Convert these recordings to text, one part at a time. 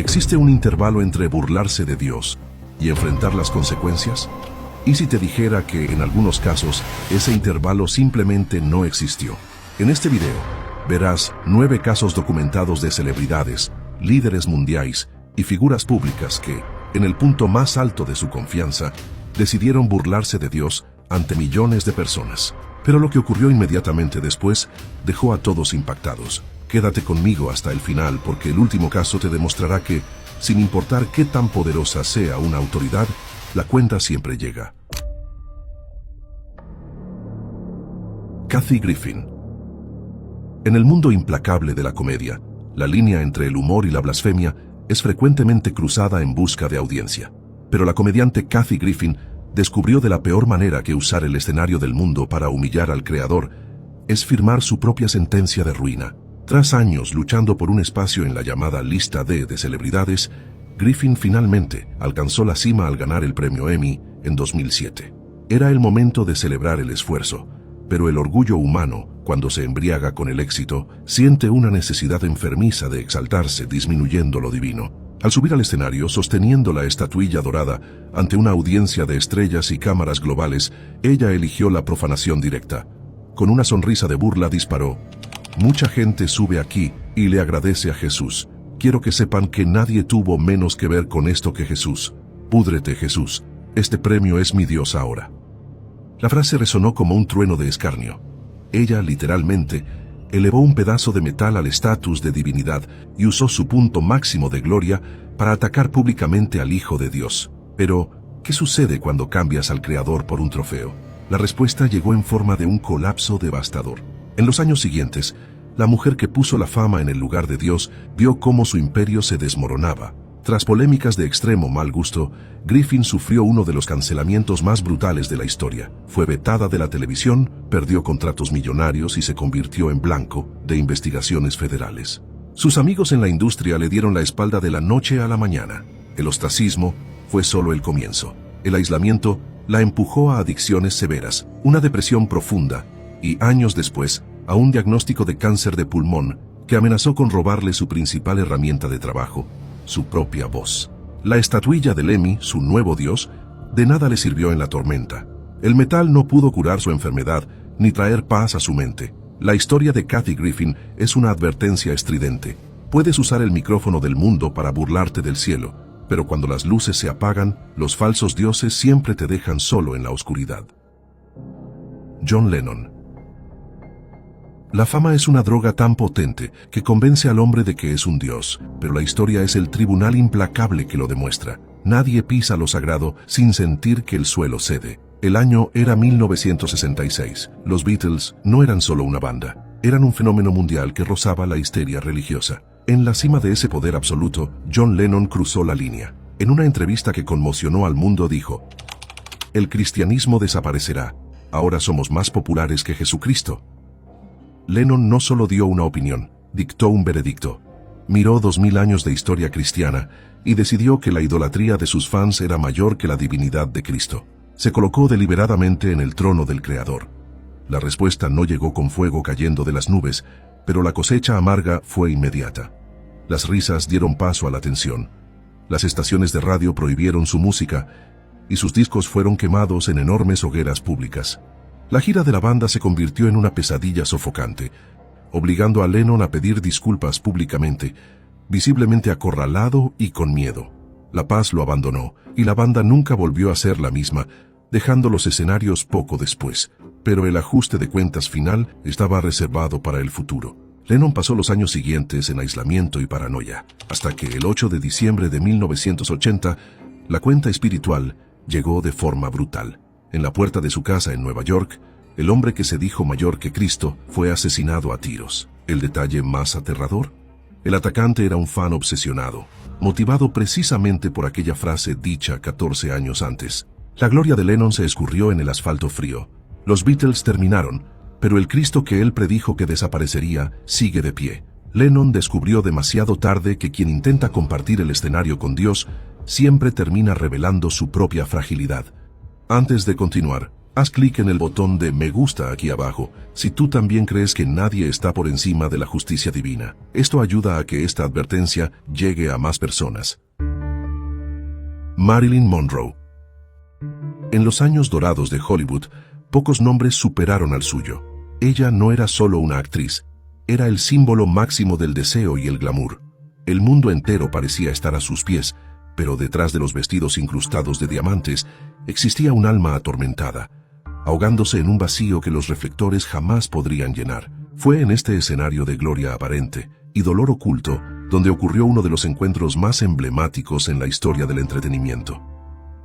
¿Existe un intervalo entre burlarse de Dios y enfrentar las consecuencias? ¿Y si te dijera que en algunos casos ese intervalo simplemente no existió? En este video verás 9 casos documentados de celebridades, líderes mundiales y figuras públicas que, en el punto más alto de su confianza, decidieron burlarse de Dios ante millones de personas. Pero lo que ocurrió inmediatamente después dejó a todos impactados. Quédate conmigo hasta el final porque el último caso te demostrará que, sin importar qué tan poderosa sea una autoridad, la cuenta siempre llega. Kathy Griffin. En el mundo implacable de la comedia, la línea entre el humor y la blasfemia es frecuentemente cruzada en busca de audiencia. Pero la comediante Kathy Griffin descubrió de la peor manera que usar el escenario del mundo para humillar al Creador es firmar su propia sentencia de ruina. Tras años luchando por un espacio en la llamada lista D de celebridades, Griffin finalmente alcanzó la cima al ganar el premio Emmy en 2007. Era el momento de celebrar el esfuerzo, pero el orgullo humano, cuando se embriaga con el éxito, siente una necesidad enfermiza de exaltarse disminuyendo lo divino. Al subir al escenario, sosteniendo la estatuilla dorada ante una audiencia de estrellas y cámaras globales, ella eligió la profanación directa. Con una sonrisa de burla disparó: «Mucha gente sube aquí y le agradece a Jesús. Quiero que sepan que nadie tuvo menos que ver con esto que Jesús. Púdrete, Jesús. Este premio es mi Dios ahora». La frase resonó como un trueno de escarnio. Ella, literalmente, elevó un pedazo de metal al estatus de divinidad y usó su punto máximo de gloria para atacar públicamente al Hijo de Dios. Pero, ¿qué sucede cuando cambias al Creador por un trofeo? La respuesta llegó en forma de un colapso devastador. En los años siguientes, la mujer que puso la fama en el lugar de Dios vio cómo su imperio se desmoronaba. Tras polémicas de extremo mal gusto, Griffin sufrió uno de los cancelamientos más brutales de la historia. Fue vetada de la televisión, perdió contratos millonarios y se convirtió en blanco de investigaciones federales. Sus amigos en la industria le dieron la espalda de la noche a la mañana. El ostracismo fue solo el comienzo. El aislamiento la empujó a adicciones severas, una depresión profunda y, años después, a un diagnóstico de cáncer de pulmón que amenazó con robarle su principal herramienta de trabajo: su propia voz. La estatuilla del Emmy, su nuevo dios, de nada le sirvió en la tormenta. El metal no pudo curar su enfermedad ni traer paz a su mente. La historia de Kathy Griffin es una advertencia estridente. Puedes usar el micrófono del mundo para burlarte del cielo, pero cuando las luces se apagan, los falsos dioses siempre te dejan solo en la oscuridad. John Lennon. La fama es una droga tan potente que convence al hombre de que es un dios, pero la historia es el tribunal implacable que lo demuestra. Nadie pisa lo sagrado sin sentir que el suelo cede. El año era 1966. Los Beatles no eran solo una banda, eran un fenómeno mundial que rozaba la histeria religiosa. En la cima de ese poder absoluto, John Lennon cruzó la línea. En una entrevista que conmocionó al mundo dijo: «El cristianismo desaparecerá. Ahora somos más populares que Jesucristo». Lennon no solo dio una opinión, dictó un veredicto. Miró 2000 años de historia cristiana y decidió que la idolatría de sus fans era mayor que la divinidad de Cristo. Se colocó deliberadamente en el trono del Creador. La respuesta no llegó con fuego cayendo de las nubes, pero la cosecha amarga fue inmediata. Las risas dieron paso a la tensión. Las estaciones de radio prohibieron su música y sus discos fueron quemados en enormes hogueras públicas. La gira de la banda se convirtió en una pesadilla sofocante, obligando a Lennon a pedir disculpas públicamente, visiblemente acorralado y con miedo. La paz lo abandonó, y la banda nunca volvió a ser la misma, dejando los escenarios poco después. Pero el ajuste de cuentas final estaba reservado para el futuro. Lennon pasó los años siguientes en aislamiento y paranoia, hasta que el 8 de diciembre de 1980, la cuenta espiritual llegó de forma brutal. En la puerta de su casa en Nueva York, el hombre que se dijo mayor que Cristo fue asesinado a tiros. ¿El detalle más aterrador? El atacante era un fan obsesionado, motivado precisamente por aquella frase dicha 14 años antes. La gloria de Lennon se escurrió en el asfalto frío. Los Beatles terminaron, pero el Cristo que él predijo que desaparecería sigue de pie. Lennon descubrió demasiado tarde que quien intenta compartir el escenario con Dios siempre termina revelando su propia fragilidad. Antes de continuar, Haz clic en el botón de me gusta aquí abajo si tú también crees que nadie está por encima de la justicia divina. Esto ayuda a que esta advertencia llegue a más personas. Marilyn Monroe. En los años dorados de Hollywood, pocos nombres superaron al suyo. Ella no era solo una actriz, era el símbolo máximo del deseo y el glamour. El mundo entero parecía estar a sus pies, pero detrás de los vestidos incrustados de diamantes existía un alma atormentada, ahogándose en un vacío que los reflectores jamás podrían llenar. Fue en este escenario de gloria aparente y dolor oculto donde ocurrió uno de los encuentros más emblemáticos en la historia del entretenimiento.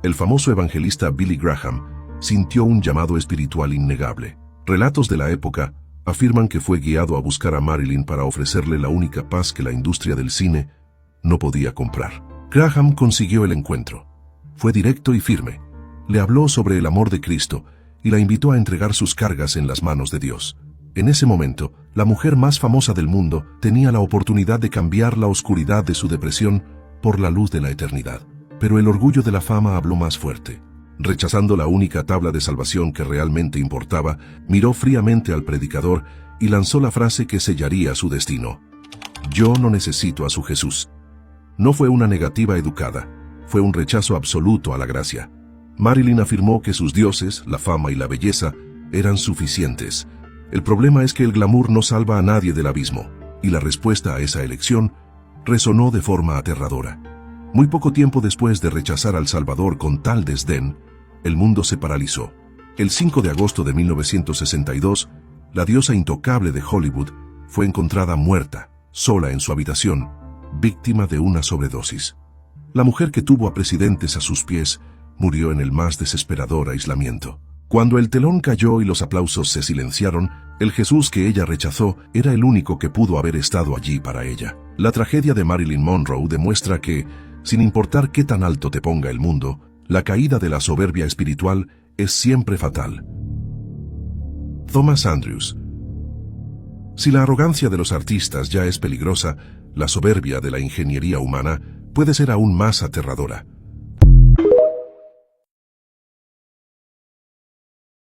El famoso evangelista Billy Graham sintió un llamado espiritual innegable. Relatos de la época afirman que fue guiado a buscar a Marilyn para ofrecerle la única paz que la industria del cine no podía comprar. Graham consiguió el encuentro. Fue directo y firme. Le habló sobre el amor de Cristo y la invitó a entregar sus cargas en las manos de Dios. En ese momento, la mujer más famosa del mundo tenía la oportunidad de cambiar la oscuridad de su depresión por la luz de la eternidad. Pero el orgullo de la fama habló más fuerte. Rechazando la única tabla de salvación que realmente importaba, miró fríamente al predicador y lanzó la frase que sellaría su destino: «Yo no necesito a su Jesús». No fue una negativa educada, fue un rechazo absoluto a la gracia. Marilyn afirmó que sus dioses, la fama y la belleza, eran suficientes. El problema es que el glamour no salva a nadie del abismo, y la respuesta a esa elección resonó de forma aterradora. Muy poco tiempo después de rechazar al Salvador con tal desdén, el mundo se paralizó. El 5 de agosto de 1962, la diosa intocable de Hollywood fue encontrada muerta, sola en su habitación, víctima de una sobredosis. La mujer que tuvo a presidentes a sus pies murió en el más desesperador aislamiento. Cuando el telón cayó y los aplausos se silenciaron, el Jesús que ella rechazó era el único que pudo haber estado allí para ella. La tragedia de Marilyn Monroe demuestra que, sin importar qué tan alto te ponga el mundo, la caída de la soberbia espiritual es siempre fatal. Thomas Andrews. Si la arrogancia de los artistas ya es peligrosa, la soberbia de la ingeniería humana puede ser aún más aterradora.